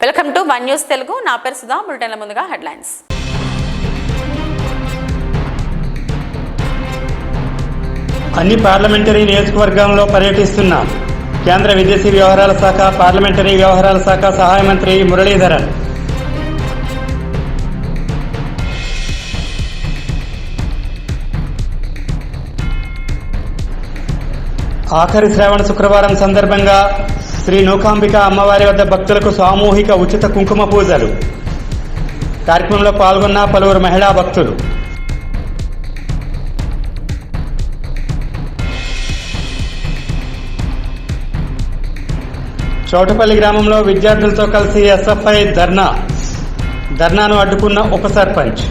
Welcome to one news Telugu. నా పేరు సుధా. బులెటిన్ల ముందుగా హెడ్లైన్స్. అన్ని పార్లమెంటరీ నియోజకవర్గంలో పర్యటిస్తున్న కేంద్ర విదేశీ వ్యవహారాల శాఖ, పార్లమెంటరీ వ్యవహారాల శాఖ సహాయ మంత్రి మురళీధరన్. ఆఖరి శ్రావణ శుక్రవారం సందర్భంగా శ్రీ నూకాంబిక అమ్మవారి వద్ద భక్తులకు సామూహిక ఉచిత కుంకుమ పూజలు. కార్యక్రమంలో పాల్గొన్న పలువురు మహిళా భక్తులు. చౌటపల్లి గ్రామంలో విద్యార్థులతో కలిసి ఎస్ఎఫ్ఐ ధర్నాను అడ్డుకున్న ఉప సర్పంచ్.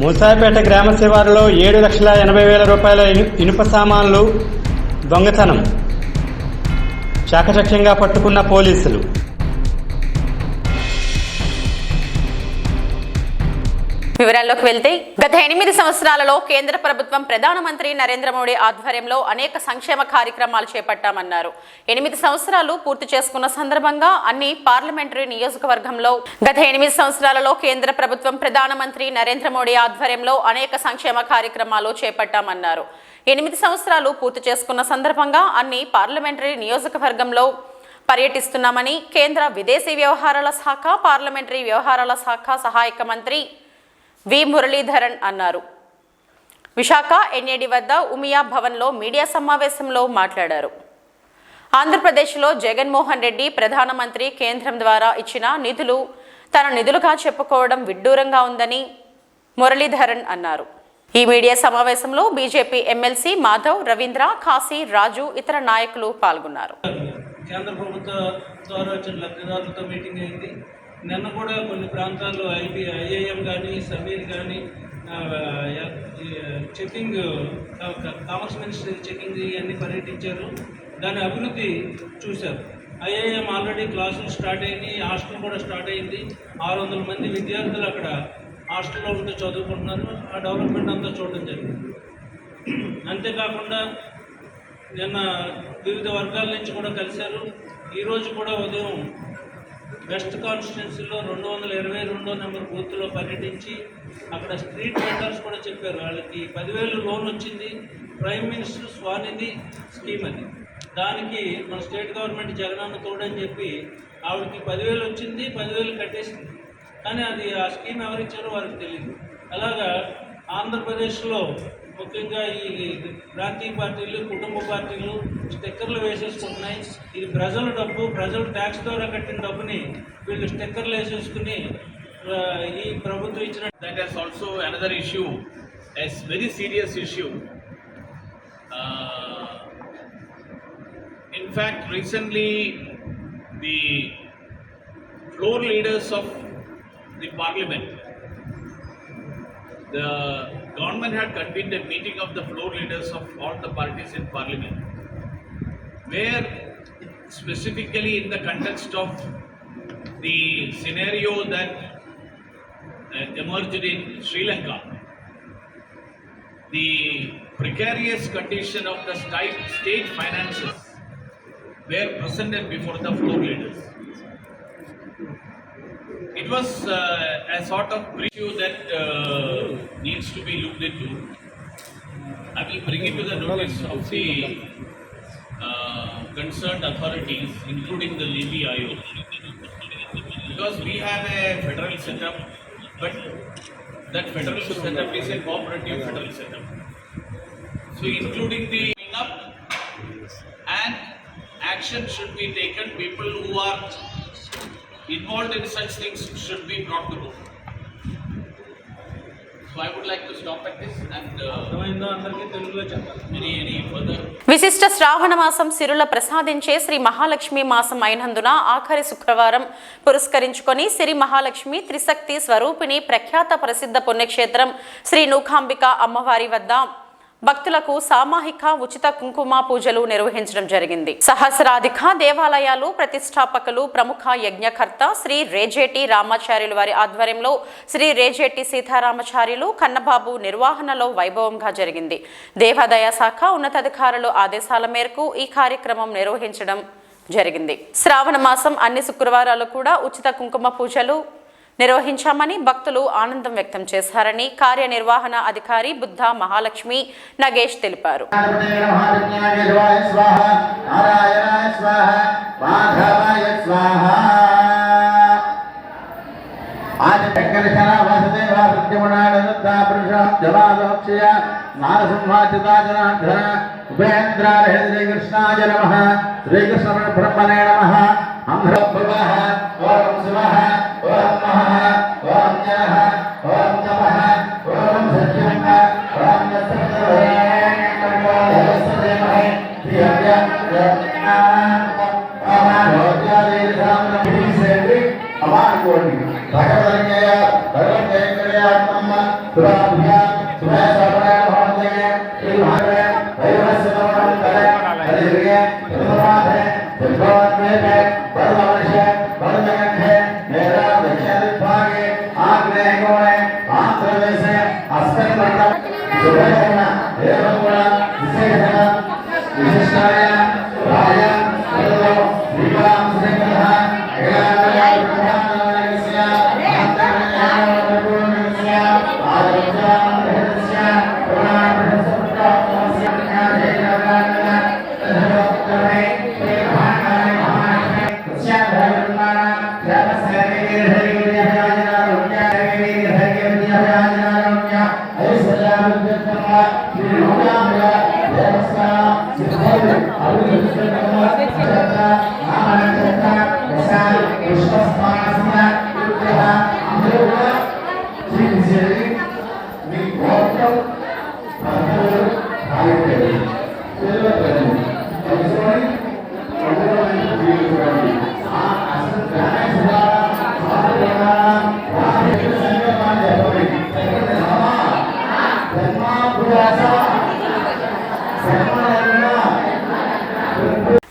మూసాయిపేట గ్రామ శివారులో 7,80,000 రూపాయల ఇనుప సామాన్లు దొంగతనం. చాకచక్యంగా పట్టుకున్న పోలీసులు. వివరాల్లోకి వెళ్తే గత 8 సంవత్సరాలలో కేంద్ర ప్రభుత్వం ప్రధానమంత్రి నరేంద్ర మోడీ ఆధ్వర్యంలో అనేక సంక్షేమ కార్యక్రమాలు చేపట్టామన్నారు. 8 సంవత్సరాలు పూర్తి చేసుకున్న సందర్భంగా అన్ని పార్లమెంటరీ నియోజకవర్గంలో గత 8 సంవత్సరాలలో కేంద్ర ప్రభుత్వం ప్రధానమంత్రి నరేంద్ర మోడీ ఆధ్వర్యంలో అనేక సంక్షేమ కార్యక్రమాలు చేపట్టామన్నారు. 8 సంవత్సరాలు పూర్తి చేసుకున్న సందర్భంగా అన్ని పార్లమెంటరీ నియోజకవర్గంలో పర్యటిస్తున్నామని కేంద్ర విదేశీ వ్యవహారాల శాఖ, పార్లమెంటరీ వ్యవహారాల శాఖ సహాయక మంత్రి వి మురళీధరన్ అన్నారు. విశాఖ ఎన్ఏడి వద్ద ఉమియా భవన్లో మీడియా సమావేశంలో మాట్లాడారు. ఆంధ్రప్రదేశ్లో జగన్మోహన్ రెడ్డి ప్రధానమంత్రి కేంద్రం ద్వారా ఇచ్చిన నిధులు తన నిధులుగా చెప్పుకోవడం విడ్డూరంగా ఉందని మురళీధరన్ అన్నారు. ఈ మీడియా సమావేశంలో బీజేపీ ఎమ్మెల్సీ మాధవ్, రవీంద్ర, కాశీ, రాజు, ఇతర నాయకులు పాల్గొన్నారు. కేంద్ర ప్రభుత్వ ద్వారా వచ్చిన లబ్ధిదారులతో మీటింగ్ అయింది. నిన్న కూడా కొన్ని ప్రాంతాల్లో ఐఐఎం కానీ, సమీర్ కానీ చెకింగ్, కామర్స్ మినిస్ట్రీ చెకింగ్ ఇవన్నీ పర్యటించారు. దాని అభివృద్ధి చూశారు. ఐఐఎం ఆల్రెడీ క్లాసులు స్టార్ట్ అయినాయి, హాస్టల్ కూడా స్టార్ట్ అయింది. 600 మంది విద్యార్థులు అక్కడ హాస్టల్లో ఉంటూ చదువుకుంటున్నారు. ఆ డెవలప్మెంట్ అంతా చూడడం జరిగింది. అంతేకాకుండా నిన్న వివిధ వర్గాల నుంచి కూడా కలిశారు. ఈరోజు కూడా ఉదయం వెస్ట్ కాన్స్టిట్యున్సీలో 222వ నెంబర్ బూత్లో పర్యటించి అక్కడ స్ట్రీట్ వెండర్స్ కూడా చెప్పారు, వాళ్ళకి 10,000 లోన్ వచ్చింది. ప్రైమ్ మినిస్టర్ స్వానిధి స్కీమ్ అది. దానికి మన స్టేట్ గవర్నమెంట్ జగనన్న తోడని చెప్పి ఆవిడకి 10,000 వచ్చింది, 10,000 కట్టేసింది. కానీ అది ఆ స్కీమ్ ఎవరిచ్చారో వారికి తెలియదు. అలాగా ఆంధ్రప్రదేశ్లో ముఖ్యంగా ఈ ప్రాంతీయ పార్టీలు, కుటుంబ పార్టీలు స్టిక్కర్లు వేసేసుకుంటున్నాయి. ఇది ప్రజల డబ్బు, ప్రజలు ట్యాక్స్ ద్వారా కట్టిన డబ్బుని వీళ్ళు స్టిక్కర్లు వేసేసుకుని ఈ ప్రభుత్వం ఇచ్చిన. That is also another issue, a very serious issue. In fact, recently the floor leaders of the parliament, the government had convened a meeting of the floor leaders of all the parties in parliament, where specifically in the context of the scenario that emerged in Sri Lanka, the precarious condition of the state finances were presented before the floor leaders. It was a sort of issue that needs to be looked into. I will bring it to the notice of the concerned authorities, including the Niti Aayog, because we have a federal setup, but that federal setup is a cooperative federal setup. So, including the up and action should be taken. People who are involved in such things should be brought to book. So I would like to stop at this and any further. విశిష్ట శ్రావణ మాసం సిరుల ప్రసాదించే శ్రీ మహాలక్ష్మి మాసం అయినందున ఆఖరి శుక్రవారం పురస్కరించుకొని శ్రీ మహాలక్ష్మి త్రిశక్తి స్వరూపిణి ప్రఖ్యాత ప్రసిద్ధ పుణ్యక్షేత్రం శ్రీ నూకాంబిక అమ్మవారి వద్ద భక్తులకు సామూహిక ఉచిత కుంకుమ పూజలు నిర్వహించడం జరిగింది. సహస్రాధిక దేవాలయాలు ప్రతిష్టాపకులు ప్రముఖ యజ్ఞకర్త శ్రీ రేజేటి రామాచార్యులు వారి ఆధ్వర్యంలో శ్రీ రేజేటి సీతారామచార్యులు కన్నబాబు నిర్వహణలో వైభవంగా జరిగింది. దేవాదాయ శాఖ ఉన్నతాధికారులు ఆదేశాల మేరకు ఈ కార్యక్రమం నిర్వహించడం జరిగింది. శ్రావణ మాసం అన్ని శుక్రవారాలు కూడా ఉచిత కుంకుమ పూజలు నిర్వహించామని భక్తులు ఆనందం వ్యక్తం చేశారని కార్యనిర్వహణ అధికారి బుద్ధ మహాలక్ష్మి నగేష్ తెలిపారు. శ్రీకృష్ణాయ నమః శ్రీకృష్ణ బ్రహ్మణే నమః అంధ్రప్రభః ఓం శివః ఓం మహః ఓం జ్ఞః ఓం తపః ఓం సత్యం ఓం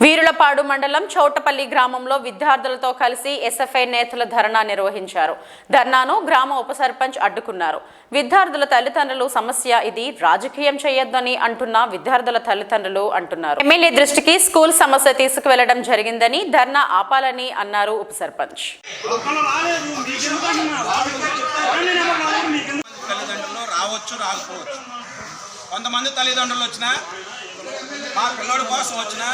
వీరులపాడు మండలం చౌటపల్లి గ్రామంలో విద్యార్థులతో కలిసి ఎస్ఎఫ్ఐ నేతలు ధర్నా నిర్వహించారు. ధర్నాను గ్రామ ఉప సర్పంచ్ అడ్డుకున్నారు. విద్యార్థుల తల్లిదండ్రులు సమస్య ఇది, రాజకీయం చేయొద్దని అంటున్న విద్యార్థుల తల్లిదండ్రులు అంటున్నారు. ఎమ్మెల్యే దృష్టికి స్కూల్ సమస్య తీసుకువెళ్లడం జరిగిందని ధర్నా ఆపాలని అన్నారు ఉప సర్పంచ్. తల్లిదండ్రులు రావచ్చు రాకపోవచ్చు, కొంతమంది తల్లిదండ్రులు వచ్చినా మా పిల్లడి కోసం వచ్చినా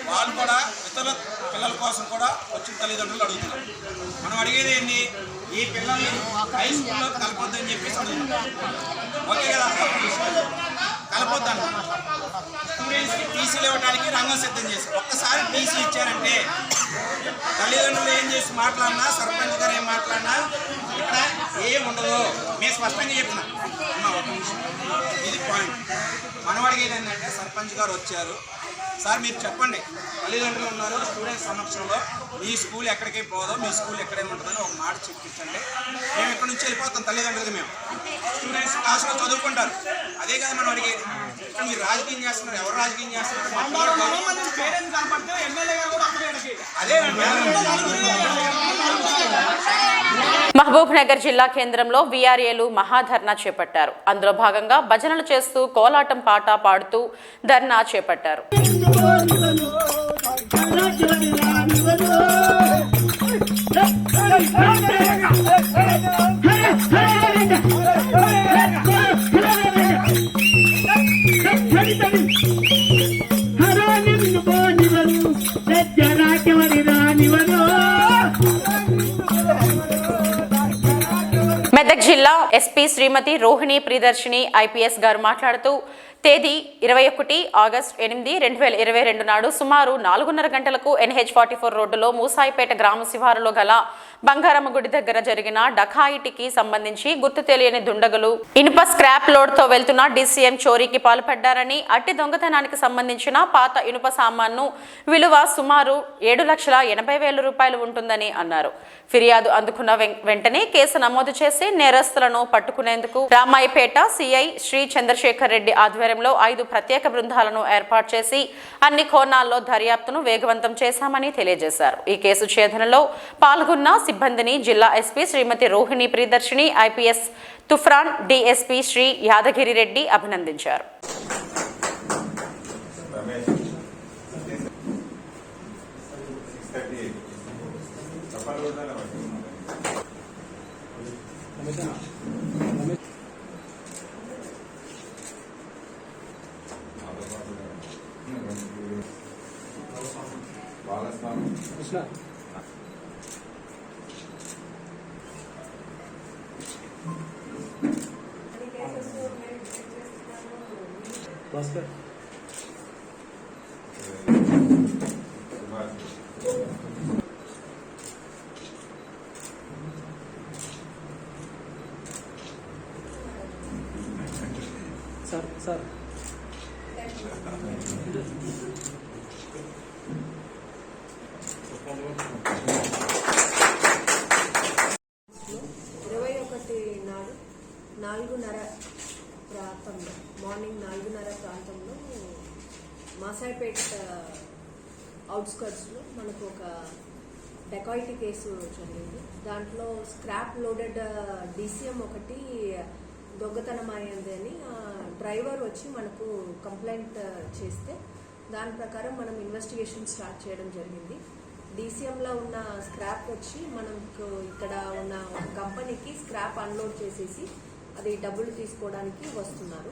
వాళ్ళు కూడా ఇతరుల పిల్లల కోసం కూడా వచ్చిన తల్లిదండ్రులు అడుగుతున్నారు. మనం అడిగేది ఏంటి, ఈ పిల్లల్ని హై స్కూల్లో కలపొద్దని చెప్పేసి అడుగుతున్నాం. ఓకే కదా, కలపొద్దాను. స్టూడెంట్స్కి టీసీలు ఇవ్వడానికి రంగం సిద్ధం చేసి ఒక్కసారి టీసీ ఇచ్చారంటే తల్లిదండ్రులు ఏం చేసి మాట్లాడినా, సర్పంచ్ గారు ఏం మాట్లాడినా ఇక్కడ ఏం ఉండదు. మేము స్పష్టంగా చెప్తున్నాం. ఒక నిమిషం, ఇది పాయింట్. మనం అడిగేది ఏంటంటే సర్పంచ్ గారు వచ్చారు, సార్ మీరు చెప్పండి, తల్లిదండ్రులు ఉన్నారు, స్టూడెంట్స్ సమక్షంలో మీ స్కూల్ ఎక్కడికి పోదో, మీ స్కూల్ ఎక్కడే ఉంటుందని ఒక మాట చెప్పించండి. మేము ఇక్కడ నుంచి వెళ్ళిపోతాం తల్లిదండ్రులకి. మేము స్టూడెంట్స్ క్లాసులో చదువుకుంటారు, అదే కదా మనం అడిగేది. ఇక్కడ మీరు రాజకీయం చేస్తున్నారు, ఎవరు రాజకీయం చేస్తున్నారు? అదే మహబూబ్ నగర్ జిల్లా కేంద్రంలో వీఆర్ఏలు మహాధర్నా చేపట్టారు. అందులో భాగంగా భజనలు చేస్తూ కోలాటం పాట పాడుతూ ధర్నా చేపట్టారు. మెదక్ జిల్లా ఎస్పీ శ్రీమతి రోహిణి ప్రియదర్శిని ఐపీఎస్ గారు మాట్లాడుతూ తేదీ 21 ఆగస్టు 8, 2022 నాడు సుమారు 4:30 గంటలకు NH44 రోడ్డులో మూసాయిపేట గ్రామ శివారులో గల బంగారమ్మ గుడి దగ్గర జరిగిన డకాయిటికి సంబంధించి గుర్తు తెలియని దుండగులు ఇనుప స్క్రాప్ లోడ్ తో వెళ్తున్న DCM చోరీకి పాల్పడ్డారని, అట్టి దొంగతనానికి సంబంధించిన పాత ఇనుప సామాన్ను విలువ సుమారు 7,80,000 రూపాయలు ఉంటుందని అన్నారు. ఫిర్యాదు అందుకున్న వెంటనే కేసు నమోదు చేసి నేరస్తులను పట్టుకునేందుకు రామాయిపేట సిఐ శ్రీ చంద్రశేఖర్ రెడ్డి ఆధ్వర్యంలో ఆధ్వర్యంలో 5 ప్రత్యేక బృందాలను ఏర్పాటు చేసి అన్ని కోణాల్లో దర్యాప్తును వేగవంతం చేశామని తెలియజేశారు. ఈ కేసు ఛేదనలో పాల్గొన్న సిబ్బందిని జిల్లా ఎస్పీ శ్రీమతి రోహిణి ప్రియదర్శిని, ఐపీఎస్ తుఫ్రాన్, డీఎస్పీ శ్రీ యాదగిరి రెడ్డి అభినందించారు. సార్ 21 నాడు 4:30 ప్రాంతంలో మార్నింగ్ 4:30 ప్రాంతంలో మాసాయిపేట అవుట్స్కర్ట్స్లో మనకు ఒక డెకాయిటీ కేసు జరిగింది. దాంట్లో స్క్రాప్ లోడెడ్ డీసీఎం ఒకటి దొంగతనం అయింది అని డ్రైవర్ వచ్చి మనకు కంప్లైంట్ చేస్తే దాని ప్రకారం మనం ఇన్వెస్టిగేషన్ స్టార్ట్ చేయడం జరిగింది. డీసీఎంలో ఉన్న స్క్రాప్ వచ్చి మనకు ఇక్కడ ఉన్న కంపెనీకి స్క్రాప్ అన్లోడ్ చేసేసి అది డబ్బులు తీసుకోవడానికి వస్తున్నారు.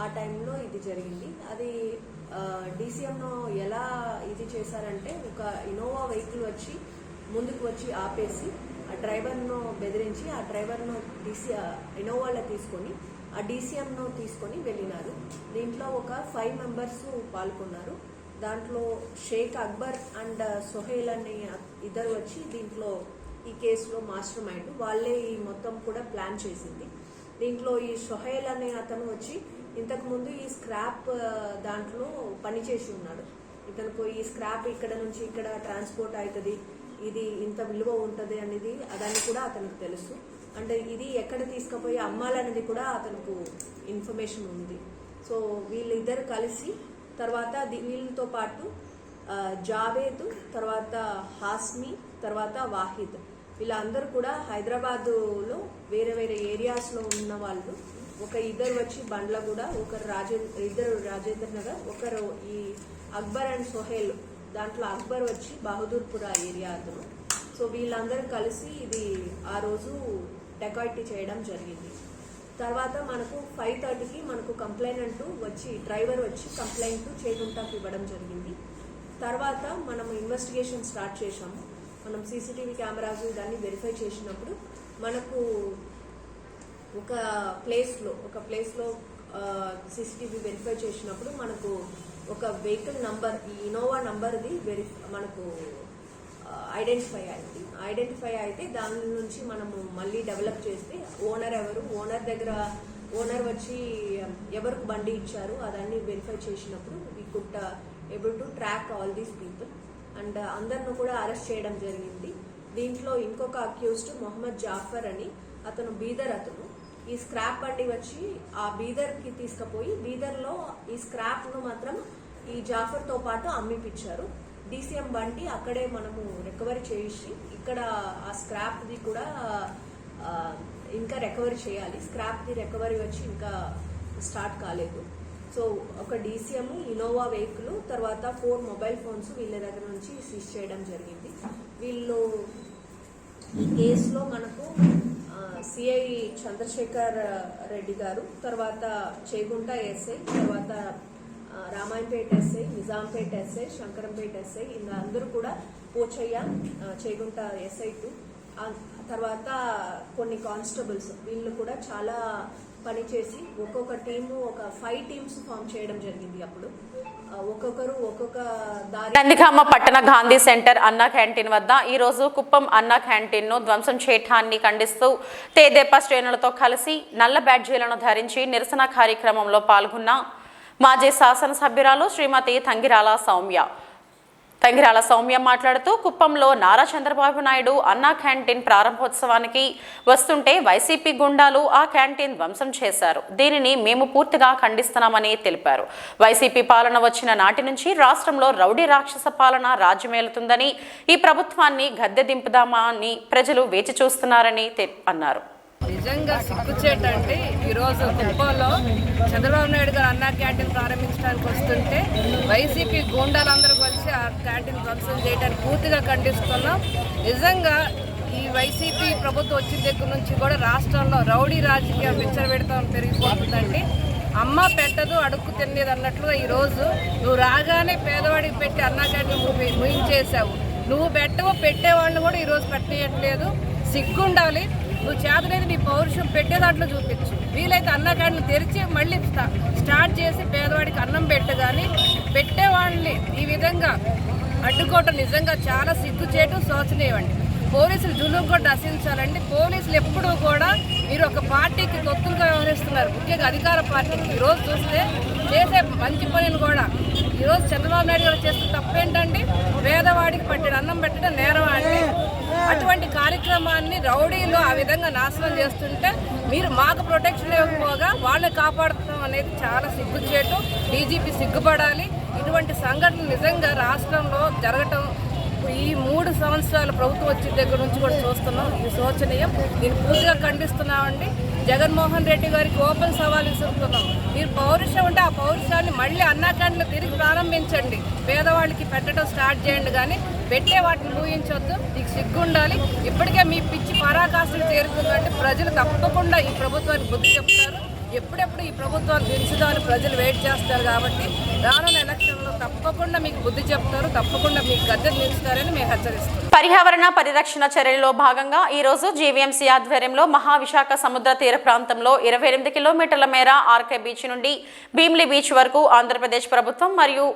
ఆ టైంలో ఇది జరిగింది. అది డీసీఎంలో ఎలా ఇది చేశారంటే ఒక ఇన్నోవా వెహికల్ వచ్చి ముందుకు వచ్చి ఆపేసి ఆ డ్రైవర్ను బెదిరించి ఆ డ్రైవర్ను ఇన్నోవాలో తీసుకొని ఆ డీసీఎంను తీసుకొని వెళ్ళినారు. దీంట్లో ఒక 5 మెంబర్స్ పాల్గొన్నారు. దాంట్లో షేక్ అక్బర్ అండ్ సోహెల్ అనే ఇద్దరు వచ్చి దీంట్లో ఈ కేసులో మాస్టర్ మైండ్. వాళ్ళే ఈ మొత్తం కూడా ప్లాన్ చేసింది. దీంట్లో ఈ సోహెల్ అనే అతను వచ్చి ఇంతకుముందు ఈ స్క్రాప్ దాంట్లో పనిచేసి ఉన్నాడు. ఇతనికి ఈ స్క్రాప్ ఇక్కడ నుంచి ఇక్కడ ట్రాన్స్పోర్ట్ అవుతుంది, ఇది ఇంత విలువ ఉంటుంది అనేది అదని కూడా అతనికి తెలుసు. అంటే ఇది ఎక్కడ తీసుకుపోయి అమ్మాలనేది కూడా అతనికి ఇన్ఫర్మేషన్ ఉంది. సో వీళ్ళిద్దరు కలిసి తర్వాత వీళ్ళతో పాటు జావేద్, తర్వాత హాస్మి, తర్వాత వాహిద్, వీళ్ళందరూ కూడా హైదరాబాదులో వేరే వేరే ఏరియాస్లో ఉన్న వాళ్ళు. ఇద్దరు వచ్చి బండ్లగూడ, ఇద్దరు రాజేంద్ర నగర్, ఒకరు ఈ అక్బర్ అండ్ సోహెల్. దాంట్లో అక్బర్ వచ్చి బహదూర్పుర ఏరియా అతను. సో వీళ్ళందరూ కలిసి ఇది ఆ రోజు డెకాయిటీ చేయడం జరిగింది. తర్వాత మనకు 5:30కి మనకు కంప్లైంట్ వచ్చి డ్రైవర్ వచ్చి కంప్లైంట్ చేకుంటాకు ఇవ్వడం జరిగింది. తర్వాత మనం ఇన్వెస్టిగేషన్ స్టార్ట్ చేశాము. మనం సీసీటీవీ కెమెరాస్ దాన్ని వెరిఫై చేసినప్పుడు మనకు ఒక ప్లేస్లో సీసీటీవీ వెరిఫై చేసినప్పుడు మనకు ఒక వెహికల్ నంబర్, ఈ ఇన్నోవా నంబర్ది మనకు ఐడెంటిఫై అయితే దాని నుంచి మనము మళ్ళీ డెవలప్ చేస్తే ఓనర్ వచ్చి ఎవరికి బండి ఇచ్చారు అదన్నీ వెరిఫై చేసినప్పుడు we could able to track all these people and అందరిని కూడా అరెస్ట్ చేయడం జరిగింది. దీంట్లో ఇంకొక అక్యూజ్డ్ మొహమ్మద్ జాఫర్ అని అతను బీదర్ అతను. ఈ స్క్రాప్ బండి వచ్చి ఆ బీదర్కి తీసుకుపోయి బీదర్లో ఈ స్క్రాప్ను మాత్రం ఈ జాఫర్తో పాటు అమ్మిపించారు. డీసీఎం బండి అక్కడే మనము రికవరీ చేసి ఇక్కడ ఆ స్క్రాప్ది కూడా ఇంకా రికవరీ చేయాలి. స్క్రాప్ది రికవరీ వచ్చి ఇంకా స్టార్ట్ కాలేదు. సో ఒక డీసీఎం, ఇన్నోవా వెహికల్, తర్వాత 4 మొబైల్ ఫోన్స్ వీళ్ళ దగ్గర నుంచి సీజ్ చేయడం జరిగింది. వీళ్ళు ఈ కేసులో మనకు సిఐ చంద్రశేఖర్ రెడ్డి గారు, తర్వాత చేగుంట ఎస్ఐ, తర్వాత Ramayampet SI, Nizampet SI, Shankarampet SI, ఇలా అందరూ కూడా పోచయ్య, చేగుంట ఎస్ఐ 2, తర్వాత కొన్ని కానిస్టేబుల్స్ వీళ్ళు కూడా చాలా పనిచేసి ఒక్కొక్క టీము ఒక 5 టీమ్స్ ఫామ్ చేయడం జరిగింది. అప్పుడు ఒక్కొక్కరు ఒక్కొక్క దారి. నందిగామ పట్టణ గాంధీ సెంటర్ అన్నా క్యాంటీన్ వద్ద ఈ రోజు కుప్పం అన్నా క్యాంటీన్ ను ధ్వంసం చేయటాన్ని ఖండిస్తూ తేదేపా శ్రేణులతో కలిసి నల్ల బ్యాడ్జీలను ధరించి నిరసన కార్యక్రమంలో పాల్గొన్న మాజీ శాసనసభ్యురాలు శ్రీమతి తంగిరాల సౌమ్య తంగిరాల సౌమ్య మాట్లాడుతూ కుప్పంలో నారా చంద్రబాబు నాయుడు అన్నా క్యాంటీన్ ప్రారంభోత్సవానికి వస్తుంటే వైసీపీ గుండాలు ఆ క్యాంటీన్ ధ్వంసం చేశారు. దీనిని మేము పూర్తిగా ఖండిస్తున్నామని తెలిపారు. వైసీపీ పాలన వచ్చిన నాటి నుంచి రాష్ట్రంలో రౌడీ రాక్షస పాలన రాజ్యమేలుతుందని, ఈ ప్రభుత్వాన్ని గద్దె దింపుదామా అని ప్రజలు వేచి చూస్తున్నారని అన్నారు. నిజంగా సిగ్గుచేటంటే ఈరోజు కుప్పంలో చంద్రబాబు నాయుడు గారు అన్నా క్యాంటీన్ ప్రారంభించడానికి వస్తుంటే వైసీపీ గూండాలందరూ కలిసి ఆ క్యాంటీన్ ధ్వంసం చేయడానికి పూర్తిగా ఖండిస్తున్నాం. నిజంగా ఈ వైసీపీ ప్రభుత్వం వచ్చిన దగ్గర నుంచి కూడా రాష్ట్రంలో రౌడీ రాజకీయం విచ్చలవిడతం పెరిగిపోతుందండి. అమ్మ పెట్టదు అడుక్కు తినేది అన్నట్లుగా ఈరోజు నువ్వు రాగానే పేదవాడికి పెట్టి అన్నా క్యాంటీన్ ముయించేసావు. నువ్వు పెట్టేవాళ్ళని కూడా ఈరోజు పెట్టేయట్లేదు. సిగ్గుండాలి. నువ్వు చేతనేది నీ పౌరుషం పెట్టే దాంట్లో చూపించు. వీలైతే అన్న క్యాంటీన్లు తెరిచి మళ్ళీ స్టార్ట్ చేసి పేదవాడికి అన్నం పెట్టు. కానీ పెట్టేవాళ్ళని ఈ విధంగా అడ్డుకోవటం నిజంగా చాలా సిగ్గుచేటు, శోచనీయమండి. పోలీసులు జులుం కూడా నశించాలండి. పోలీసులు ఎప్పుడూ కూడా మీరు ఒక పార్టీకి తొత్తులుగా వ్యవహరిస్తున్నారు, ముఖ్యంగా అధికార పార్టీకి. ఈరోజు చూస్తే చేసే మంచి పనులు కూడా ఈరోజు చంద్రబాబు నాయుడు గారు చేస్తున్న తప్పేంటండి? పేదవాడికి పట్టిన అన్నం పెట్టడం నేరం అండి. అటువంటి కార్యక్రమాన్ని రౌడీలు ఆ విధంగా నాశనం చేస్తుంటే మీరు మాకు ప్రొటెక్షన్ ఇవ్వకపోగా వాళ్ళని కాపాడుతాం అనేది చాలా సిగ్గుచేటు. డీజీపీ సిగ్గుపడాలి. ఇటువంటి సంఘటనలు నిజంగా రాష్ట్రంలో జరగటం ఈ 3 సంవత్సరాల ప్రభుత్వం వచ్చిన దగ్గర నుంచి కూడా చూస్తున్నాం. ఇది శోచనీయం. దీన్ని పూర్తిగా ఖండిస్తున్నామండి. జగన్మోహన్ రెడ్డి గారికి ఓపెన్ సవాల్ విసురుతున్నాం. మీరు పౌరుషం ఉంటే ఆ పౌరుషాన్ని మళ్ళీ అన్నా క్యాంటీన్లు తిరిగి ప్రారంభించండి. పేదవాళ్ళకి పెట్టడం స్టార్ట్ చేయండి. కానీ పెట్టే వాటిని ఊహించొద్దు. మీకు సిగ్గుండాలి. ఇప్పటికే మీ పిచ్చి పరాకాష్ఠలు చేరుతుందంటే ప్రజలు తప్పకుండా ఈ ప్రభుత్వానికి బుద్ధి చెప్తారు. ఎప్పుడెప్పుడు ఈ ప్రభుత్వాన్ని దించుదామని ప్రజలు వెయిట్ చేస్తారు. కాబట్టి రానున్న ఎలక్షన్లో తప్పకుండా మీకు బుద్ధి చెప్తారు. తప్పకుండా మీకు గద్దెలు నిలుస్తారని మేము హెచ్చరిస్తాం. పర్యావరణ పరిరక్షణ చర్యల్లో భాగంగా ఈ రోజు జీవీఎంసీ ఆధ్వర్యంలో మహావిశాఖ సముద్ర తీర ప్రాంతంలో 28 కిలోమీటర్ల మేర ఆర్కే బీచ్ నుండి భీమ్లీ బీచ్ వరకు ఆంధ్రప్రదేశ్ ప్రభుత్వం మరియు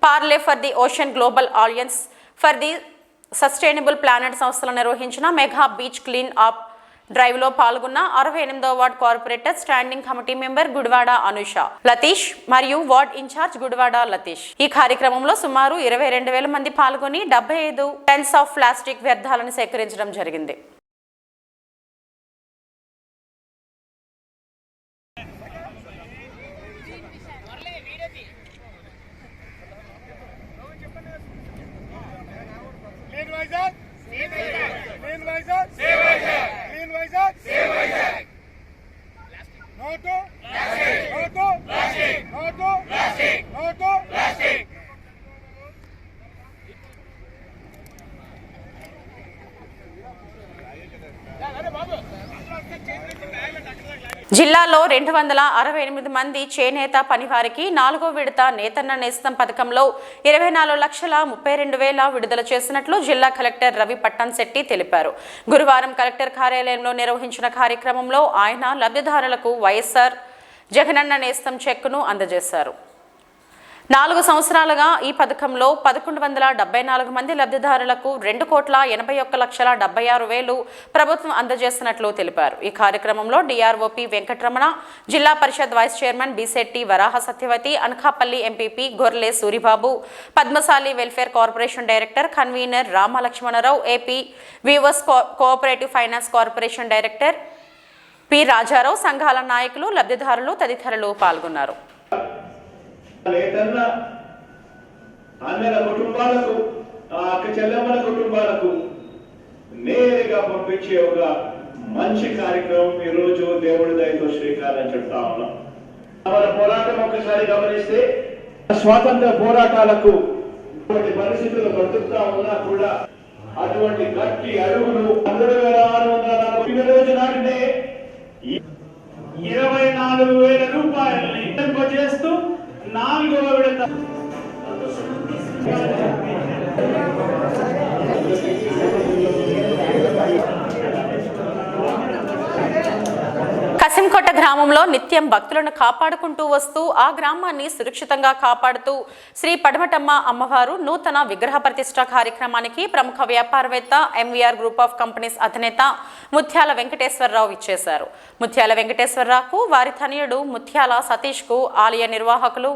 Parley for the ocean global alliance for the sustainable planet సంస్థలు నిర్వహించిన mega beach clean up drive లో పాల్గొన్న 68వ ward corporator standing committee member Gudivada Anusha Latish మరియు వార్డ్ ఇన్ఛార్జ్ గుడివాడ లతీష్. ఈ కార్యక్రమంలో సుమారు 22,000 మంది పాల్గొని 75 టన్స్ ఆఫ్ ప్లాస్టిక్ వ్యర్థాలను సేకరించడం జరిగింది. జిల్లాలో 268 మంది చేనేత పనివారికి 4వ విడత నేతన్న నేస్తం పథకంలో 24,32,000 విడుదల చేసినట్లు జిల్లా కలెక్టర్ రవి పట్టణశెట్టి తెలిపారు. గురువారం కలెక్టర్ కార్యాలయంలో నిర్వహించిన కార్యక్రమంలో ఆయన లబ్ధిదారులకు వైఎస్ఆర్ జగనన్న నేస్తం చెక్కును అందజేశారు. 4 సంవత్సరాలుగా ఈ పథకంలో 1,174 మంది లబ్ధిదారులకు 2,81,76,000 ప్రభుత్వం అందజేసినట్లు తెలిపారు. ఈ కార్యక్రమంలో DRO P Venkataramana, Zilla Parishad vice chairman Bisetti Varaha Satyavathi, Anakapalli MPP Gorle Suribabu, Padmasali welfare corporation director convener Ramalakshmanarao, AP weavers cooperative finance corporation director P Rajarao, సంఘాల నాయకులు, లబ్ధిదారులు తదితరులు పాల్గొన్నారు. అన్నల కుటుంబాలకు, అక్క చెల్లెమ్మల కుటుంబాలకు నేరుగా పంపించే ఒక మంచి కార్యక్రమం ఈరోజు దేవుడి దయతో శ్రీకారం చుడతా ఉన్నాం. మన పోరాటం ఒకసారి గమనిస్తే స్వాతంత్ర పోరాటాలకు పరిస్థితులు బతుకుతా ఉన్నా కూడా అటువంటి గట్టి అడుగులు 3,640 రోజు నాటినే 24,000 రూపాయలని చేస్తూ 4వ విడత కసింకోట గ్రామంలో నిత్యం భక్తులను కాపాడుకుంటూ వస్తూ ఆ గ్రామాన్ని సురక్షితంగా కాపాడుతూ శ్రీ పడమటమ్మ అమ్మవారు నూతన విగ్రహ ప్రతిష్ఠ కార్యక్రమానికి ప్రముఖ వ్యాపారవేత్త ఎంవీఆర్ గ్రూప్ ఆఫ్ కంపెనీస్ అధినేత ముత్యాల వెంకటేశ్వరరావు ఇచ్చేశారు. ముత్యాల వెంకటేశ్వరరావుకు వారి తనయుడు ముత్యాల సతీష్కు ఆలయ నిర్వాహకులు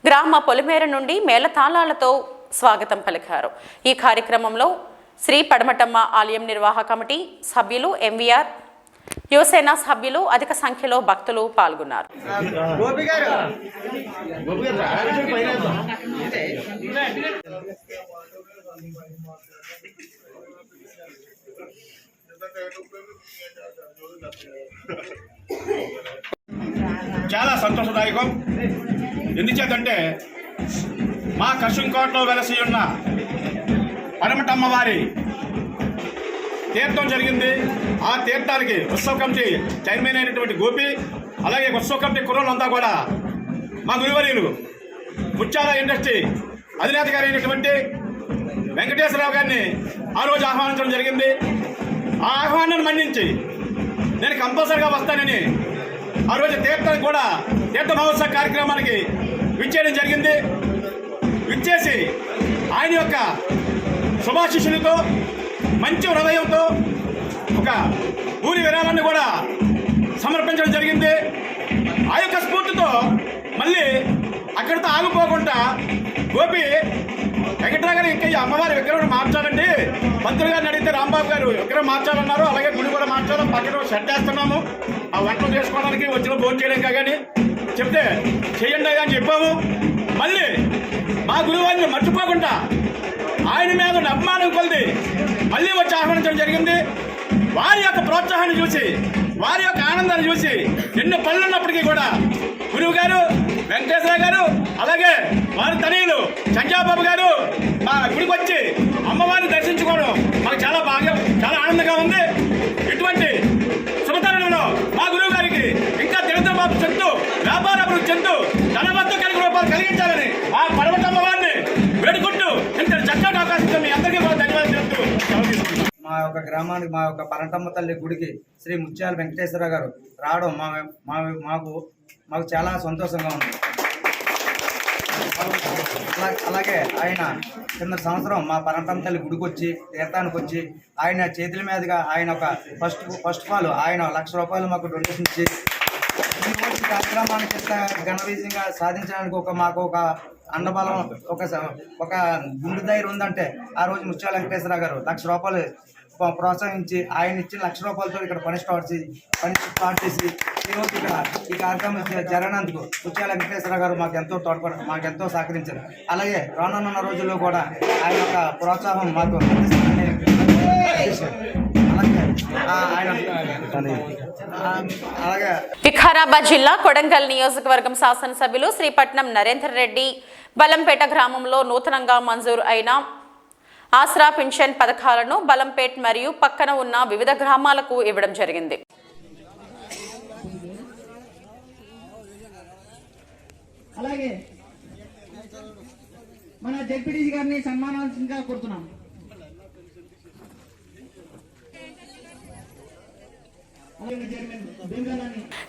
గ్రామ పొలిమేర నుండి మేళతాళాలతో స్వాగతం పలికారు. ఈ కార్యక్రమంలో శ్రీ పడమటమ్మ ఆలయం నిర్వాహక కమిటీ సభ్యులు, ఎంవీఆర్ యువసేన సభ్యులు, అధిక సంఖ్యలో భక్తులు పాల్గొన్నారు. చాలా సంతోషదాయకం. ఎందుచేతంటే మా కశుంకోటలో వెలసి ఉన్న పడమటమ్మ వారి తీర్థం జరిగింది. ఆ తీర్థానికి ఉత్సవ కమిటీ చైర్మన్ అయినటువంటి గోపి, అలాగే ఉత్సవ కమిటీ కుర్రోళ్ళంతా కూడా మా గురువర్యులు ముత్యాల ఇండస్ట్రీ అధినేత గారు అయినటువంటి వెంకటేశ్వరరావు గారిని ఆ రోజు ఆహ్వానించడం జరిగింది. ఆ ఆహ్వానాన్ని మన్నించి నేను కంపల్సరిగా వస్తానని ఆ రోజు తీర్థానికి కూడా తీర్థ మహోత్సవ కార్యక్రమానికి విచ్చేయడం జరిగింది. విచ్చేసి ఆయన యొక్క శుభాశిష్యులతో మంచి హృదయంతో ఒక ఊరి విరాళాన్ని కూడా సమర్పించడం జరిగింది. ఆ యొక్క స్ఫూర్తితో మళ్ళీ అక్కడితో ఆగిపోకుండా గోపి వెంకటరావు గారు ఇంకా ఈ అమ్మవారి విగ్రహం మార్చాలండి, మంత్రులు గారిని అడిగితే రాంబాబు గారు విగ్రహం మార్చాలన్నారు. అలాగే గుడి కూడా మార్చాలి, పక్కన షెడ్ వేస్తున్నాము ఆ వంటలు చేసుకోవడానికి వచ్చిన భోజనం చేయడానికి కానీ చెప్తే చేయండి అని చెప్పాము. మళ్ళీ మా గురువారిని మర్చిపోకుండా ఆయన మీద అభిమానం కొలిది మళ్ళీ వచ్చి ఆహ్వానించడం జరిగింది. వారి యొక్క ప్రోత్సాహాన్ని చూసి, వారి యొక్క ఆనందాన్ని చూసి ఎన్నో పనులు ఉన్నప్పటికీ కూడా గురువు గారు వెంకటేశ్వర గారు, అలాగే వారి తనయులు సంజయబాబు గారు మా గుడికి వచ్చి అమ్మవారిని దర్శించుకోవడం మాకు చాలా ఆనందంగా ఉంది. ఇటువంటి శుభతరుణంలో మా గురువు గారికి ఇంకా దినదబాబు చెందుతూ వ్యాపార అభివృద్ధి చెందుతూ ధనవంతు కలిగి రూపాయలు కలిగించాలని ఆ పడమటమ్మ వారిని వేడుకుంటూ ఇంత చక్కటి అవకాశంతో మీ అందరికీ కూడా ధన్యవాదాలు చెప్తూ మా యొక్క గ్రామానికి, మా యొక్క పరమటమ్మ తల్లి గుడికి శ్రీ ముత్యాల వెంకటేశ్వర గారు రావడం మాకు చాలా సంతోషంగా ఉంది. అలాగే ఆయన కింద సంవత్సరం మా పరమటమ్మ తల్లి గుడికి వచ్చి తీర్థానికి వచ్చి ఆయన చేతుల మీదుగా ఆయన ఒక ఫస్ట్ ఆఫ్ ఆల్ ఆయన ₹1,00,000 మాకు డొనేషన్ ఇచ్చి ఈ రోజు కార్యక్రమానికి ఘన విజయంగా సాధించడానికి మాకు ఒక అండబలం, ఒక గుండె ధైర్యం ఉందంటే ఆ రోజు ముత్యాల వెంకటేశ్వర గారు ₹1,00,000 ప్రోత్సహించి ఆయన ఇచ్చిన ₹1,00,000తో ఇక్కడ పని స్టార్ట్ చేసి ఈరోజు ఇక్కడ ఈ కార్యక్రమం జరగనందుకు ముత్యాల వెంకటేశ్వర గారు మాకెంతో సహకరించారు. అలాగే రానున్న రోజుల్లో కూడా ఆయన యొక్క ప్రోత్సాహం మాకు అలాగే వికారాబాద్ జిల్లా కొడంగల్ నియోజకవర్గం శాసనసభ్యులు శ్రీపట్నం నరేందర్ రెడ్డి బలంపేట గ్రామంలో నూతనంగా మంజూరు అయిన ఆసరా పింఛన్ పథకాలను బలంపేట్ మరియు పక్కన ఉన్న వివిధ గ్రామాలకు ఇవ్వడం జరిగింది. అలాగే మన జెడ్పీటీసీ గారిని సన్మానించగా కోరుతున్నాం.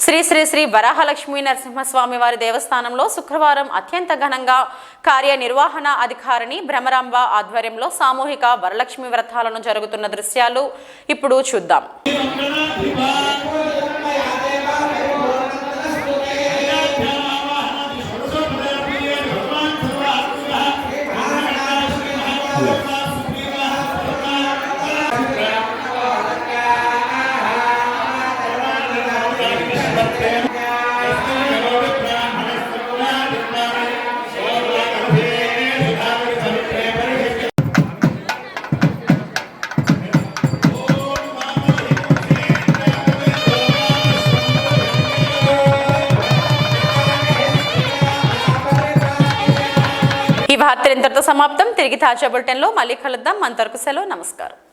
శ్రీ శ్రీ శ్రీ వరాహలక్ష్మీ నరసింహస్వామి వారి దేవస్థానంలో శుక్రవారం అత్యంత ఘనంగా కార్యనిర్వహణ అధికారిని భ్రమరాంబ ఆధ్వర్యంలో సామూహిక వరలక్ష్మి వ్రతాలను జరుగుతున్న దృశ్యాలు ఇప్పుడు చూద్దాం. ఈ వార్తలు ఇంతటితో సమాప్తం. తిరిగి తాజా బులెటిన్లో మళ్ళీ కలుద్దాం. అంతవరకు సెలవు. నమస్కారం.